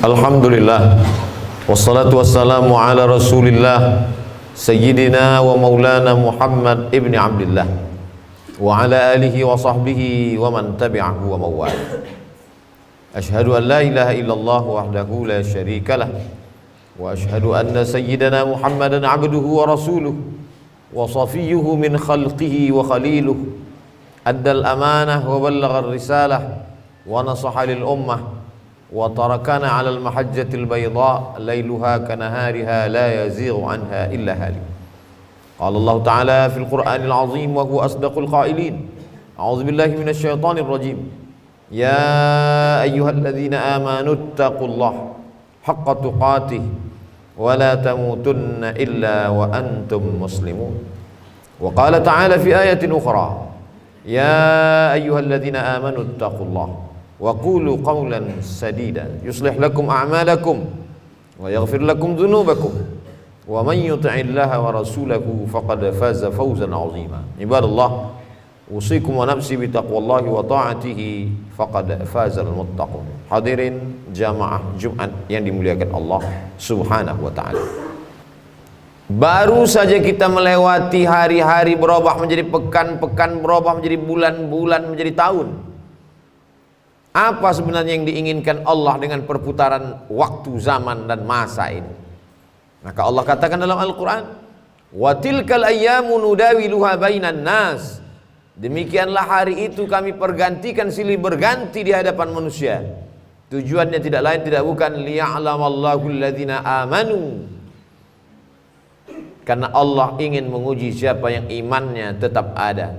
Alhamdulillah, wassalatu wassalamu ala rasulillah Sayyidina wa maulana Muhammad ibni Abdillah wa ala alihi wa sahbihi wa man tabi'ahu wa mawala. Ashhadu an la ilaha illallah wahdahu la syarika lah, wa ashhadu anna sayyidana Muhammadan abduhu wa rasuluh wa safiyyuhu min khalqihi wa khaliluh, addal amanah wa ballagha risalah wa nasaha lil ummah wa tarakana 'alal mahajjatil bayda lailuha kanahariha la yazighu 'anha illa halik. Qala Allah Ta'ala fil Qur'anil 'azim wa huwa asdaqul qailin. A'udzu billahi minasy syaithanir rajim. Ya ayyuhalladzina amanu taqullaha haqqa tuqatih wa la tamutunna illa wa antum muslimun. Wa qala ta'ala fi ayatin ukhra. Ya ayyuhalladzina amanu taqullaha wa qulu qawlan sadida yuslih lakum a'malakum wa yaghfir lakum dhunubakum wa man yuti'illaha wa rasulahu faqad faza fawzan 'azima. Ibadallah, usikum wa nafsi bi taqwallahi wa ta'atihi faqad fazal muttaqun. Hadirin jamaah Jumat yang dimuliakan Allah Subhanahu wa taala. Baru saja kita melewati hari-hari berubah menjadi pekan, pekan berubah menjadi bulan, bulan menjadi tahun. Apa sebenarnya yang diinginkan Allah dengan perputaran waktu, zaman dan masa ini? Maka Allah katakan dalam Al-Quran, wa tilkal ayyamu nudawiluha bainan nas. Demikianlah hari itu kami pergantikan silih berganti di hadapan manusia. Tujuannya tidak lain tidak bukan liya'lamallahu alladhina amanu, karena Allah ingin menguji siapa yang imannya tetap ada.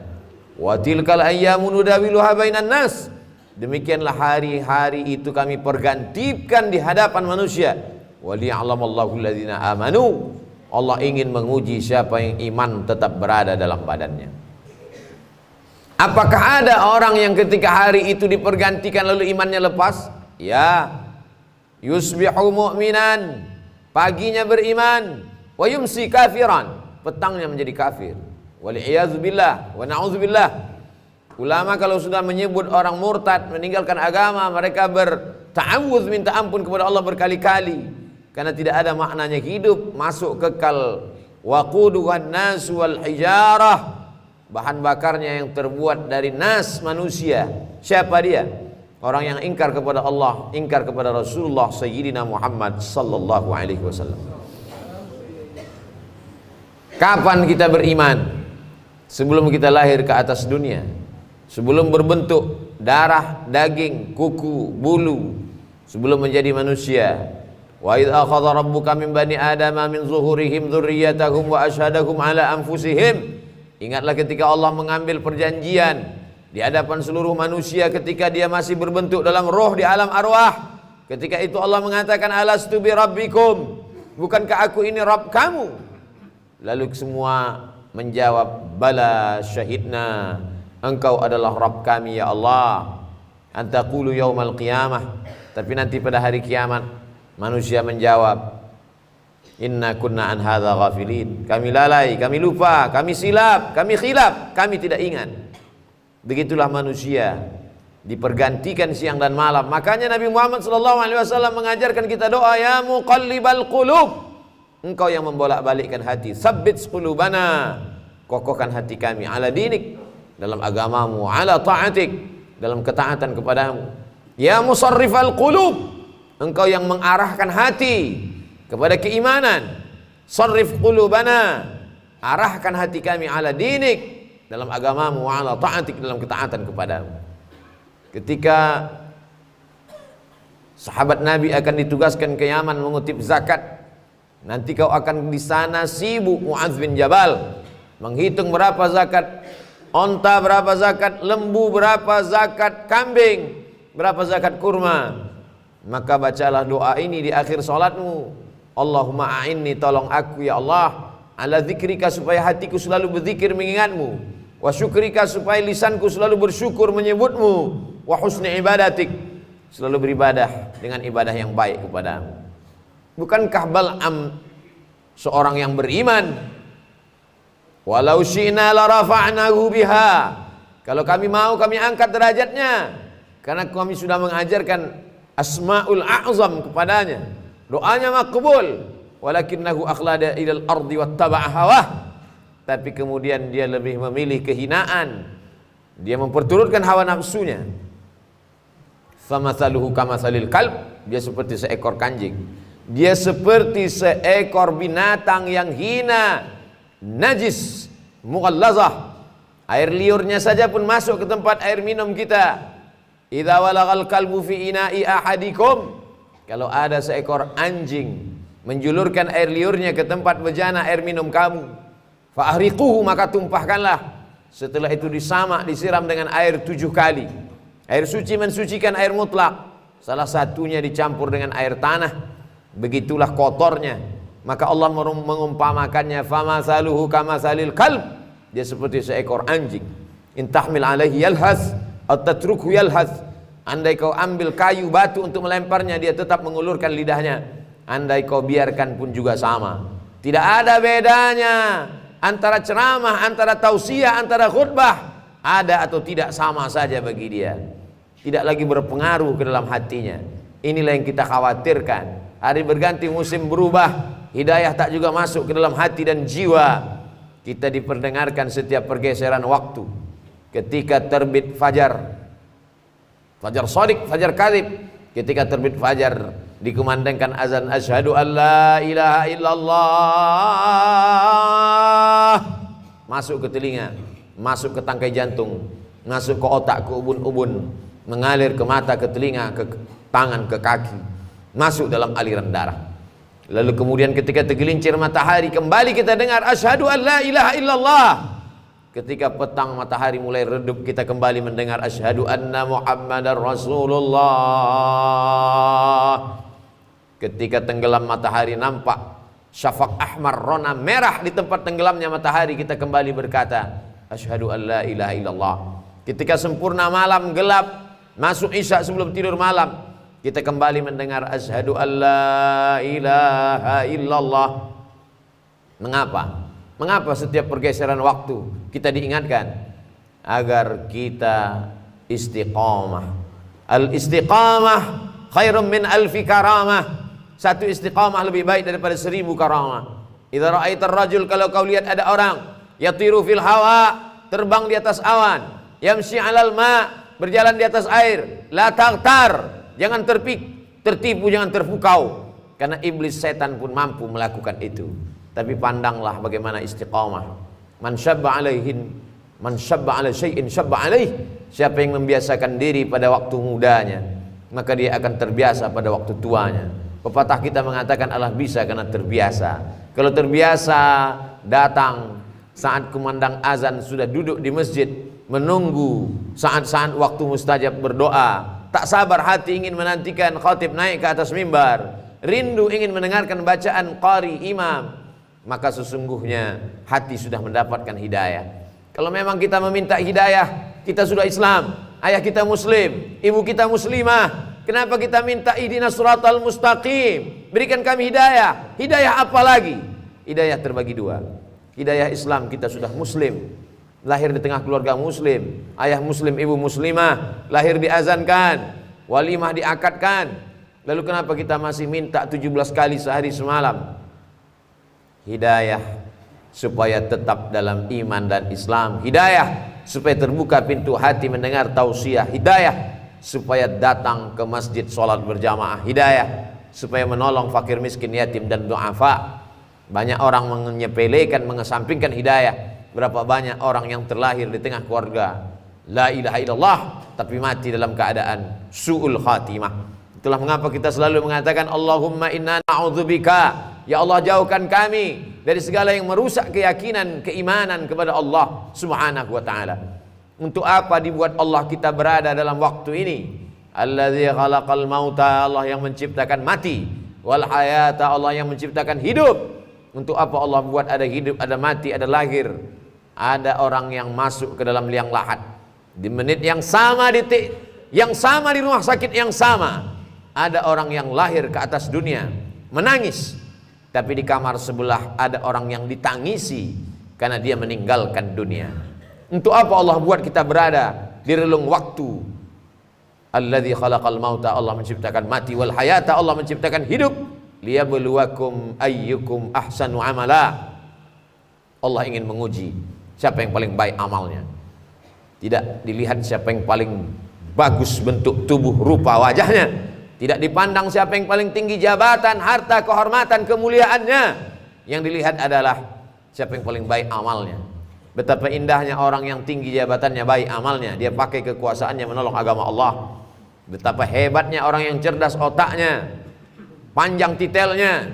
Wa tilkal ayyamu nudawiluha bainan nas. Demikianlah hari-hari itu kami pergantikan di hadapan manusia. Wa liya'lamallahu alladhina amanu. Allah ingin menguji siapa yang iman tetap berada dalam badannya. Apakah ada orang yang ketika hari itu dipergantikan lalu imannya lepas? Ya. Yusbihu mu'minan, paginya beriman, wa yumsi kafiran, petangnya menjadi kafir. Wal-'iyadzu billah wa na'udzubillah. Ulama kalau sudah menyebut orang murtad meninggalkan agama, mereka berta'awudz, minta ampun kepada Allah berkali-kali, karena tidak ada maknanya hidup, masuk kekal. Waquduhan nas wal hijarah, bahan bakarnya yang terbuat dari nas, manusia. Siapa dia? Orang yang ingkar kepada Allah, ingkar kepada Rasulullah Sayyidina Muhammad sallallahu alaihi wasallam. Kapan kita beriman? Sebelum kita lahir ke atas dunia, sebelum berbentuk darah, daging, kuku, bulu, sebelum menjadi manusia. Wa idz akhadha rabbuka min bani adama min zuhurihim dzurriyyatahum wa asyhadahum ala anfusihim. Ingatlah ketika Allah mengambil perjanjian di hadapan seluruh manusia ketika dia masih berbentuk dalam roh di alam arwah. Ketika itu Allah mengatakan, alastu bi rabbikum, bukankah aku ini Rabb kamu? Lalu semua menjawab, bala syahidna, engkau adalah Rabb kami ya Allah. Antaqulu yaumal qiyamah, tapi nanti pada hari kiamat manusia menjawab, inna kunna an hadza ghafilin, kami lalai, kami lupa, kami silap, kami khilaf, kami tidak ingat. Begitulah manusia dipergantikan siang dan malam. Makanya Nabi Muhammad SAW mengajarkan kita doa, ya muqallibal qulub, engkau yang membolak-balikkan hati, tsabbit qulubana, kokohkan hati kami, ala dinik, dalam agamamu, ala ta'atik, dalam ketaatan kepadamu. Ya musarrifal qulub, engkau yang mengarahkan hati kepada keimanan, sarrif qulubana, arahkan hati kami, ala dinik, dalam agamamu, ala ta'atik, dalam ketaatan kepadamu. Ketika sahabat Nabi akan ditugaskan ke Yaman mengutip zakat, nanti kau akan di sana sibuk Mu'adz bin Jabal menghitung berapa zakat onta, berapa zakat lembu, berapa zakat kambing, berapa zakat kurma. Maka bacalah doa ini di akhir salatmu, Allahumma a'inni, tolong aku ya Allah, ala zikrika, supaya hatiku selalu berzikir mengingatmu, wa syukrika, supaya lisanku selalu bersyukur menyebutmu, wa husni ibadatik, selalu beribadah dengan ibadah yang baik kepadamu. Bukankah Bal'am seorang yang beriman? Walau syi'na la rafa'nahu biha, kalau kami mau kami angkat derajatnya, karena kami sudah mengajarkan asmaul a'zam kepadanya, doanya makbul. Walakinnahu akhlada ilal ardi wattaba'a hawah, tapi kemudian dia lebih memilih kehinaan, dia memperturutkan hawa nafsunya. Famathaluhu kamathalil kalb, dia seperti seekor kanjing, dia seperti seekor binatang yang hina, najis, mughallazah. Air liurnya saja pun masuk ke tempat air minum kita. Idza walagal kalbu fi ina'i ahadikum, kalau ada seekor anjing menjulurkan air liurnya ke tempat bejana air minum kamu, fa ahriquhu, maka tumpahkanlah. Setelah itu disamak, disiram dengan air 7 kali. Air suci mensucikan air mutlak, salah satunya dicampur dengan air tanah, begitulah kotornya. Maka Allah mengumpamakannya, famathaluhu kamathalil kalb, dia seperti seekor anjing. Intahmil alaihi yalhas atau tatrukhu yalhas, andai kau ambil kayu batu untuk melemparnya, dia tetap mengulurkan lidahnya. Andai kau biarkan pun juga sama. Tidak ada bedanya antara ceramah, antara tausiah, antara khutbah. Ada atau tidak sama saja bagi dia. Tidak lagi berpengaruh ke dalam hatinya. Inilah yang kita khawatirkan. Hari berganti, musim berubah, hidayah tak juga masuk ke dalam hati dan jiwa. Kita diperdengarkan setiap pergeseran waktu. Ketika terbit fajar, fajar shadiq, fajar kadhib. Ketika terbit fajar, dikumandangkan azan, asyhadu an la ilaha illallah, masuk ke telinga, masuk ke tangkai jantung, masuk ke otak, ke ubun-ubun, mengalir ke mata, ke telinga, ke tangan, ke kaki, masuk dalam aliran darah. Lalu kemudian ketika tergelincir matahari, kembali kita dengar asyhadu an la ilaha illallah. Ketika petang matahari mulai redup, kita kembali mendengar asyhadu anna muhammadar rasulullah. Ketika tenggelam matahari, nampak syafaq ahmar, rona merah di tempat tenggelamnya matahari, kita kembali berkata asyhadu an la ilaha illallah. Ketika sempurna malam gelap, masuk isya sebelum tidur malam, kita kembali mendengar asyhadu an la ilaha illallah. Mengapa? Mengapa setiap pergeseran waktu kita diingatkan? Agar kita istiqamah. Al istiqamah khairum min alfi karamah. Satu istiqamah lebih baik daripada 1000 karamah. Idza ra'aitar rajul, kalau kau lihat ada orang yatiru fil hawa, terbang di atas awan, yamshi 'alal ma, berjalan di atas air, la taghtar, jangan tertipu, jangan terpukau, karena iblis setan pun mampu melakukan itu. Tapi pandanglah bagaimana istiqamah. Man syabba 'alaihin, man syabba 'ala syai'in syabba 'alaih. Siapa yang membiasakan diri pada waktu mudanya, maka dia akan terbiasa pada waktu tuanya. Pepatah kita mengatakan Allah bisa karena terbiasa. Kalau terbiasa datang saat kumandang azan, sudah duduk di masjid menunggu saat-saat waktu mustajab berdoa, tak sabar hati ingin menantikan khatib naik ke atas mimbar, rindu ingin mendengarkan bacaan qari imam, maka sesungguhnya hati sudah mendapatkan hidayah. Kalau memang kita meminta hidayah, kita sudah Islam, ayah kita muslim, ibu kita muslimah, kenapa kita minta ihdinas siratal mustaqim, berikan kami hidayah? Hidayah apa lagi? Hidayah terbagi dua. Hidayah Islam, kita sudah muslim, lahir di tengah keluarga muslim, ayah muslim, ibu muslimah, lahir diazankan, walimah diakadkan. Lalu kenapa kita masih minta 17 kali sehari semalam? Hidayah supaya tetap dalam iman dan Islam. Hidayah supaya terbuka pintu hati mendengar tausiah. Hidayah supaya datang ke masjid sholat berjamaah. Hidayah supaya menolong fakir miskin, yatim dan du'afa. Banyak orang menyepelekan, mengesampingkan hidayah. Berapa banyak orang yang terlahir di tengah keluarga la ilaha illallah, tapi mati dalam keadaan su'ul khatimah. Itulah mengapa kita selalu mengatakan Allahumma inna na'udzubika, ya Allah jauhkan kami dari segala yang merusak keyakinan, keimanan kepada Allah subhanahu wa ta'ala. Untuk apa dibuat Allah kita berada dalam waktu ini? Alladzi khalaqal mauta, Allah yang menciptakan mati, wal hayata, Allah yang menciptakan hidup. Untuk apa Allah buat ada hidup, ada mati, ada lahir? Ada orang yang masuk ke dalam liang lahat di menit yang sama, detik yang sama, di rumah sakit yang sama. Ada orang yang lahir ke atas dunia menangis, tapi di kamar sebelah ada orang yang ditangisi karena dia meninggalkan dunia. Untuk apa Allah buat kita berada di relung waktu? Alladzi khalaqal mauta, Allah menciptakan mati, wal hayata, Allah menciptakan hidup, liyabluwakum ayyukum ahsanu amala. Allah ingin menguji siapa yang paling baik amalnya. Tidak dilihat siapa yang paling bagus bentuk tubuh rupa wajahnya, tidak dipandang siapa yang paling tinggi jabatan, harta, kehormatan, kemuliaannya. Yang dilihat adalah siapa yang paling baik amalnya. Betapa indahnya orang yang tinggi jabatannya, baik amalnya, dia pakai kekuasaannya menolong agama Allah. Betapa hebatnya orang yang cerdas otaknya, panjang titelnya,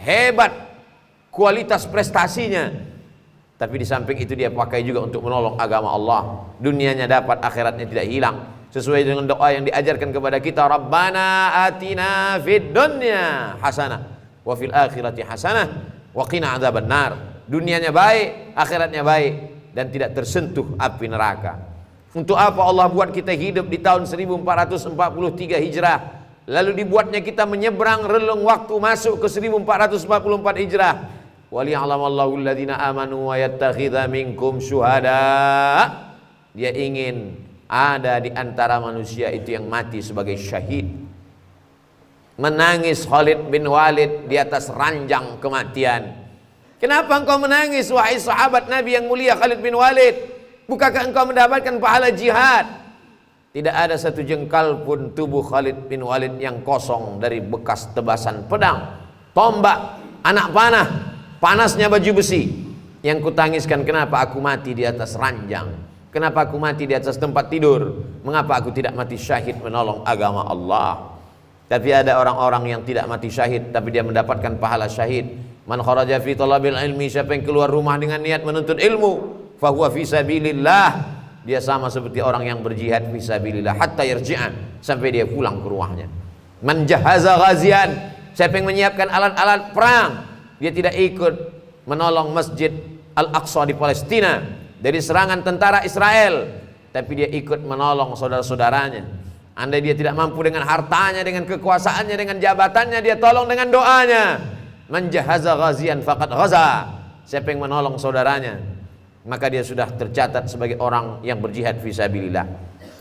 hebat kualitas prestasinya, tapi di samping itu dia pakai juga untuk menolong agama Allah. Dunianya dapat, akhiratnya tidak hilang, sesuai dengan doa yang diajarkan kepada kita, Rabbana atina fid dunya hasanah wa fil akhirati hasanah wa qina adzabannar. Dunianya baik, akhiratnya baik, dan tidak tersentuh api neraka. Untuk apa Allah buat kita hidup di tahun 1443 Hijrah, lalu dibuatnya kita menyeberang relung waktu masuk ke 1444 Hijrah. Waliya'lamallahu alladhina amanu wa yattakhidha minkum syuhada. Dia ingin ada di antara manusia itu yang mati sebagai syahid. Menangis Khalid bin Walid di atas ranjang kematian. Kenapa engkau menangis wahai sahabat Nabi yang mulia Khalid bin Walid? Bukankah engkau mendapatkan pahala jihad? Tidak ada satu jengkal pun tubuh Khalid bin Walid yang kosong dari bekas tebasan pedang, tombak, anak panah, panasnya baju besi. Yang kutangiskan, kenapa aku mati di atas ranjang? Kenapa aku mati di atas tempat tidur? Mengapa aku tidak mati syahid menolong agama Allah? Tapi ada orang-orang yang tidak mati syahid, tapi dia mendapatkan pahala syahid. Man kharaja fi talabil ilmi, siapa yang keluar rumah dengan niat menuntut ilmu, fahuwa fi sabilillah, dia sama seperti orang yang berjihad fi sabilillah hatta yarji'an, sampai dia pulang ke rumahnya. Man jahaza ghazian, siapa yang menyiapkan alat-alat perang, dia tidak ikut menolong Masjid Al-Aqsa di Palestina dari serangan tentara Israel, tapi dia ikut menolong saudara-saudaranya. Andai dia tidak mampu dengan hartanya, dengan kekuasaannya, dengan jabatannya, dia tolong dengan doanya. Man jahaza ghazian faqad ghaza, siapa yang menolong saudaranya, maka dia sudah tercatat sebagai orang yang berjihad fisabilillah.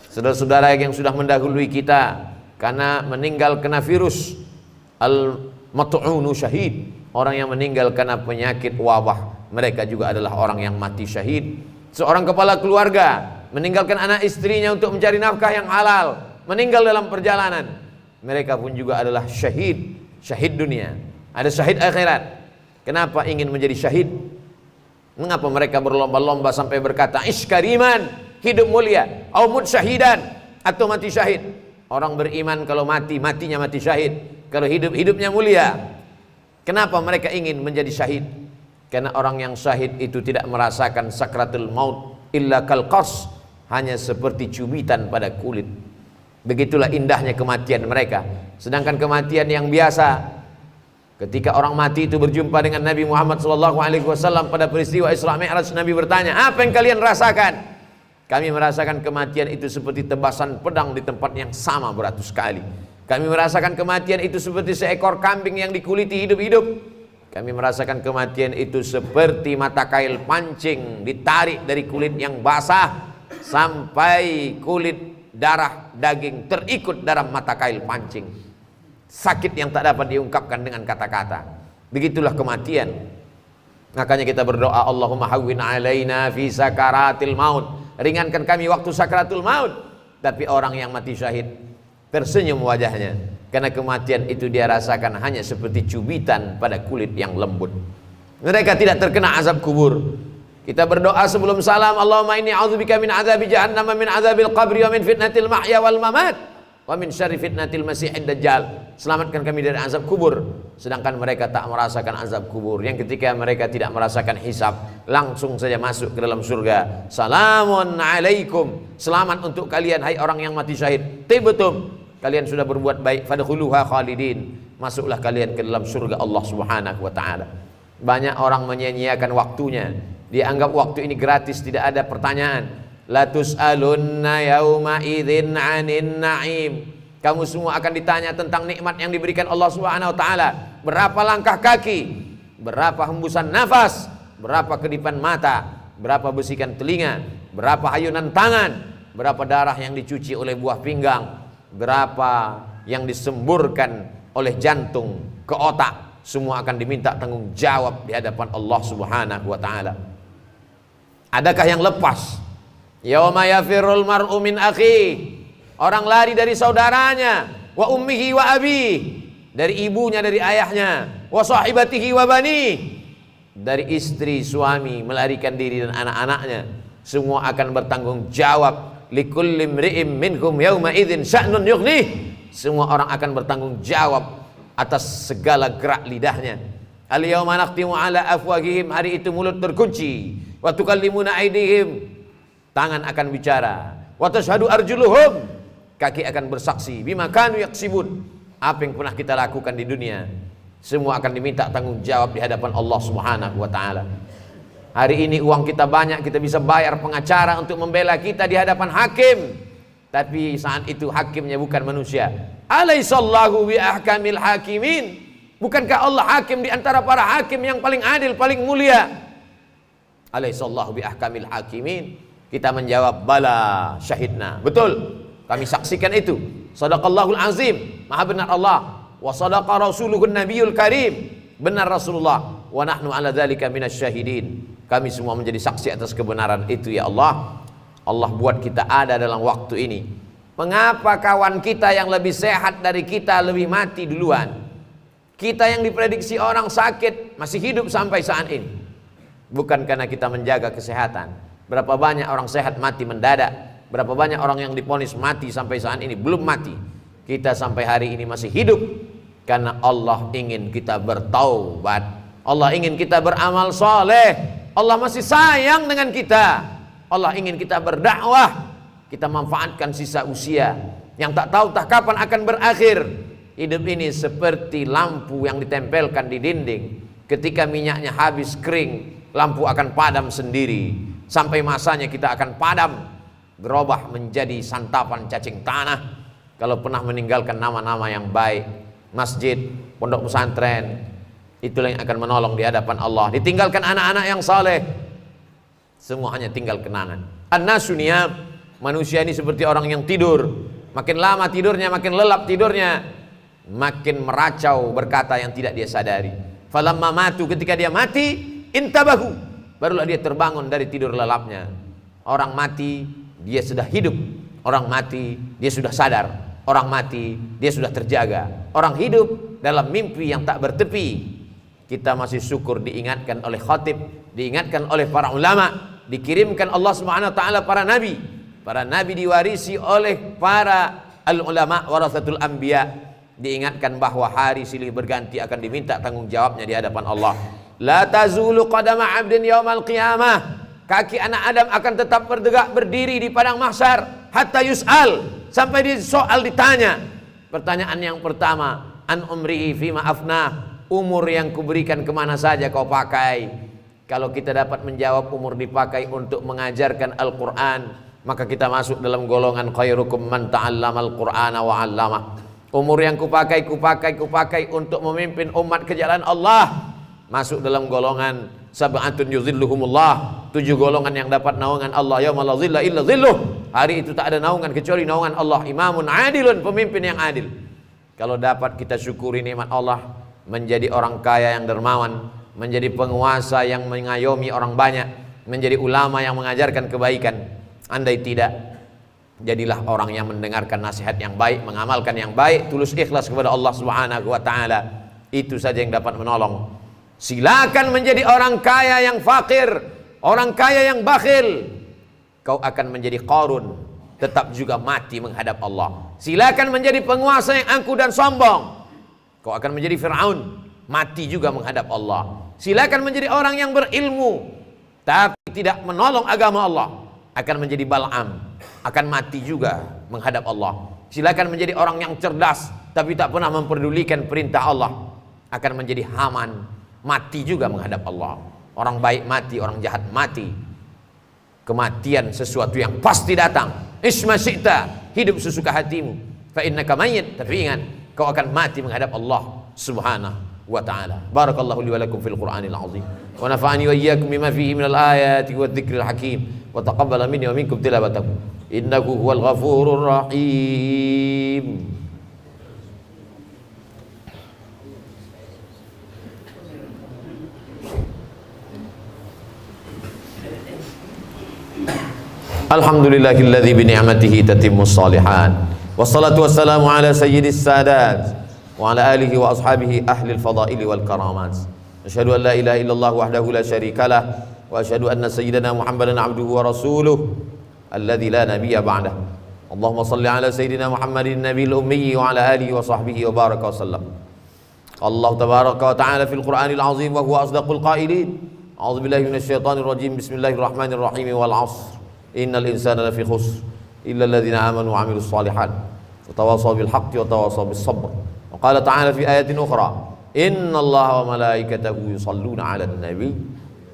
Saudara-saudara yang sudah mendahului kita karena meninggal kena virus, al-mat'unu syahid, orang yang meninggal karena penyakit wabah, mereka juga adalah orang yang mati syahid. Seorang kepala keluarga meninggalkan anak istrinya untuk mencari nafkah yang halal, meninggal dalam perjalanan, mereka pun juga adalah syahid. Syahid dunia, ada syahid akhirat. Kenapa ingin menjadi syahid? Mengapa mereka berlomba-lomba sampai berkata ish kariman, hidup mulia, au mut syahidan, atau mati syahid? Orang beriman kalau mati, matinya mati syahid. Kalau hidup, hidupnya mulia. Kenapa mereka ingin menjadi syahid? Karena orang yang syahid itu tidak merasakan sakratul maut illa kal qars, hanya seperti cubitan pada kulit. Begitulah indahnya kematian mereka. Sedangkan kematian yang biasa, ketika orang mati itu berjumpa dengan Nabi Muhammad SAW pada peristiwa Isra Mi'raj, Nabi bertanya, apa yang kalian rasakan? Kami merasakan kematian itu seperti tebasan pedang di tempat yang sama beratus kali. Kami merasakan kematian itu seperti seekor kambing yang dikuliti hidup-hidup. Kami merasakan kematian itu seperti mata kail pancing ditarik dari kulit yang basah sampai kulit, darah, daging terikut dalam mata kail pancing. Sakit yang tak dapat diungkapkan dengan kata-kata. Begitulah kematian. Makanya kita berdoa, Allahumma hawwin alaina fi sakaratil maut, ringankan kami waktu sakaratul maut. Tapi orang yang mati syahid tersenyum wajahnya, karena kematian itu dia rasakan hanya seperti cubitan pada kulit yang lembut. Mereka tidak terkena azab kubur. Kita berdoa sebelum salam, Allahumma inni a'udzubika min azabi jahannam, min azabil qabri, wa min fitnatil mahya wal mamat, wa min syarri fitnatil masiihid dajjal. Selamatkan kami dari azab kubur. Sedangkan mereka tak merasakan azab kubur, yang ketika mereka tidak merasakan hisab, langsung saja masuk ke dalam surga. Salamun alaikum, selamat untuk kalian hai orang yang mati syahid. Tibtum, kalian sudah berbuat baik, fadkhuluha khalidin, masuklah kalian ke dalam surga Allah Subhanahu wa taala. Banyak orang menyia-nyiakan waktunya. Dia anggap waktu ini gratis, tidak ada pertanyaan. La tus'alunna yauma idzin 'anin na'im. Kamu semua akan ditanya tentang nikmat yang diberikan Allah Subhanahu wa taala. Berapa langkah kaki, berapa hembusan nafas, berapa kedipan mata, berapa bisikan telinga, berapa hayunan tangan, berapa darah yang dicuci oleh buah pinggang, berapa yang disemburkan oleh jantung ke otak, semua akan diminta tanggung jawab di hadapan Allah Subhanahu wa taala. Adakah yang lepas? Yauma yafirrul mar'u min akhi, orang lari dari saudaranya, wa ummihi wa abi, dari ibunya, dari ayahnya, wa sahibatihi wa bani, dari istri, suami, melarikan diri dan anak-anaknya. Semua akan bertanggung jawab. Likulli imri'in minhum yauma idzin sya'nun yughnih, semua orang akan bertanggung jawab atas segala gerak lidahnya. Al yauma naqtimu ala afwahihim, hari itu mulut terkunci. Wa tukallimuna aydihim, tangan akan bicara. Wa tashhadu arjuluhum, kaki akan bersaksi. Bima kanu yaksibun, apa yang pernah kita lakukan di dunia. Semua akan diminta tanggung jawab di hadapan Allah Subhanahu wa taala. Hari ini uang kita banyak, kita bisa bayar pengacara untuk membela kita di hadapan hakim. Tapi saat itu hakimnya bukan manusia. Alaihissallahu bi ahkamil hakimin, bukankah Allah hakim di antara para hakim yang paling adil, paling mulia? Alaihissallahu bi ahkamil hakimin. Kita menjawab bala syahidna, betul, kami saksikan itu. Shadaqallahul azim, maha benar Allah. Wa sadaqa rasuluhun nabiyul karim, benar Rasulullah. Wa nahnu ala dzalika minasyahidin, kami semua menjadi saksi atas kebenaran itu ya Allah. Allah buat kita ada dalam waktu ini. Mengapa kawan kita yang lebih sehat dari kita lebih mati duluan? Kita yang diprediksi orang sakit masih hidup sampai saat ini. Bukan karena kita menjaga kesehatan. Berapa banyak orang sehat mati mendadak, berapa banyak orang yang diponis mati sampai saat ini belum mati. Kita sampai hari ini masih hidup karena Allah ingin kita bertaubat. Allah ingin kita beramal soleh. Allah masih sayang dengan kita. Allah ingin kita berdakwah. Kita manfaatkan sisa usia yang tak tahu tak kapan akan berakhir. Hidup ini seperti lampu yang ditempelkan di dinding. Ketika minyaknya habis kering, lampu akan padam sendiri. Sampai masanya kita akan padam, berubah menjadi santapan cacing tanah. Kalau pernah meninggalkan nama-nama yang baik, masjid, pondok pesantren, itulah yang akan menolong di hadapan Allah. Ditinggalkan anak-anak yang saleh, semua hanya tinggal kenangan. An-nasu niyam, manusia ini seperti orang yang tidur. Makin lama tidurnya, makin lelap tidurnya, makin meracau berkata yang tidak dia sadari. Falamma matu, ketika dia mati, intabahu, barulah dia terbangun dari tidur lelapnya. Orang mati, dia sudah hidup. Orang mati, dia sudah sadar. Orang mati, dia sudah terjaga. Orang hidup dalam mimpi yang tak bertepi. Kita masih syukur diingatkan oleh khatib, diingatkan oleh para ulama, dikirimkan Allah Subhanahu wa taala para nabi. Para nabi diwarisi oleh para al-ulama warasatul anbiya. Diingatkan bahwa hari silih berganti akan diminta tanggung jawabnya di hadapan Allah. La tazulu qadama 'abdin yaumal qiyamah. Kaki anak Adam akan tetap bertegak berdiri di padang mahsyar hatta yus'al, sampai di soal ditanya. Pertanyaan yang pertama, an umrihi fima afnah, umur yang kuberikan kemana saja kau pakai? Kalau kita dapat menjawab umur dipakai untuk mengajarkan Al-Quran, maka kita masuk dalam golongan khairukum man ta'allamal Qur'ana wa 'allamah. Umur yang kupakai untuk memimpin umat ke jalan Allah, masuk dalam golongan sab'atun yuzilluhumullah, 7 golongan yang dapat naungan Allah yauma la zilla illa zilluh. Hari itu tak ada naungan kecuali naungan Allah. Imamun adilun, pemimpin yang adil. Kalau dapat kita syukuri nikmat Allah, menjadi orang kaya yang dermawan, menjadi penguasa yang mengayomi orang banyak, menjadi ulama yang mengajarkan kebaikan. Andai tidak, jadilah orang yang mendengarkan nasihat yang baik, mengamalkan yang baik, tulus ikhlas kepada Allah Subhanahu wa taala. Itu saja yang dapat menolong. Silakan menjadi orang kaya yang fakir, orang kaya yang bakhil. Kau akan menjadi Qarun, tetap juga mati menghadap Allah. Silakan menjadi penguasa yang angkuh dan sombong, kau akan menjadi Fir'aun, mati juga menghadap Allah. Silakan menjadi orang yang berilmu tapi tidak menolong agama Allah, akan menjadi Bal'am, akan mati juga menghadap Allah. Silakan menjadi orang yang cerdas tapi tak pernah memperdulikan perintah Allah, akan menjadi Haman, mati juga menghadap Allah. Orang baik mati, orang jahat mati. Kematian sesuatu yang pasti datang. Isma syi'ta, hidup sesuka hatimu. Fa innaka mayyit, tapi ingat, kau akan mati menghadap Allah Subhanahu wa ta'ala. Barakallahu li wa lakum fil Qur'anil azim wa nafa'ani wa iyyakum bima fihi minal ayati wadh-dhikril hakim wa taqabbala minni wa minkum tilawatahu innahu huwal ghafurur rahim. Alhamdulillahilladzi bi ni'matihi tatimmus shalihat. Wassalatu wassalamu ala sayyidis sadat wa ala alihi wa ashabihi ahlil fadaili wal karamat. Asyhadu an la ilaha illallah wahdahu la syarikalah wa asyhadu anna sayyidana Muhammadan abduhu wa rasuluh alladzi la nabiyya ba'dah. Allahumma shalli ala sayyidina Muhammadin nabiyil ummi wa ala alihi wa sahbihi wa baraka wa sallam. Allah tabaraka wa ta'ala fil Qur'anil azim wa huwa asdaqul qailin. A'udzu billahi minasy syaithanir rajim. Bismillahirrahmanirrahim. Wal 'ashr. Innal insana lafi khusr illa alladhina amanu wa 'amilus shalihat wa tawasaw bil haqqi wa tawasaw bis sabr. Wa qala ta'ala fi ayatin ukhra, innallaha wa malaikatahu yusalluna 'alan nabi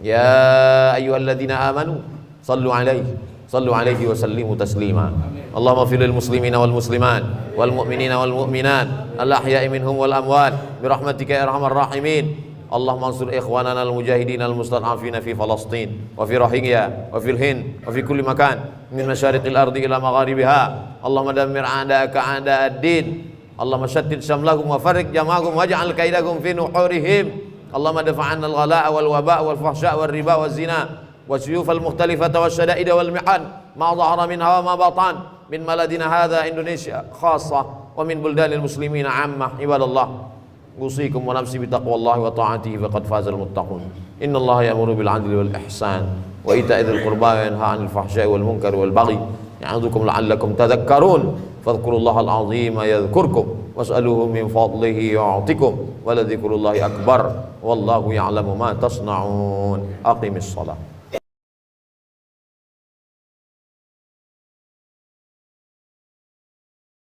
ya ayyuhalladzina amanu sallu 'alaihi wa sallimu taslima. Allahumma fil lil muslimina wal muslimat wal mu'minina wal mu'minat al ahya'i minhum wal amwat bi rahmatika ya arhamar rahimin. Allahumma ansur ikhwanana al-mujahidin al-mustad'afina fi Falastin wa fi Rohingya wa fil Hind wa fi kulli makan min masyariqil ardi ila magharibiha. Allahumma dammir a'da'aka a'da'ad-din. Allahumma shattit shamlahum wa farriq jam'ahum waj'al kaidahum fi nuhurihim. Allahumma dafa'anna al-ghalaa'a wal waba' wal fahsya' wal riba waz zina wasyuyuf al-mukhtalifata wasyada'id wal mihan ma dhahara minha wa ma batan min maladina hadha Indonesia khassah wa min buldanil muslimina 'ammah. Ibadallah, usikum wa nafsi bitaqwallahi wa ta'atihi faqad fazal muttaqun. Innallaha ya'muru bil 'adli wal ihsan wa ita'i dzil qurba wa yanha 'anil fahsya'i wal munkari wal baghi ya'idzukum la'allakum tadhakkarun. Fadhkurullaha al-'azima yadhkurkum was'aluhu min fadlihi yu'tikum wa la dzikrullahi akbar wallahu ya'lamu ma tasna'un. Aqimis shalah.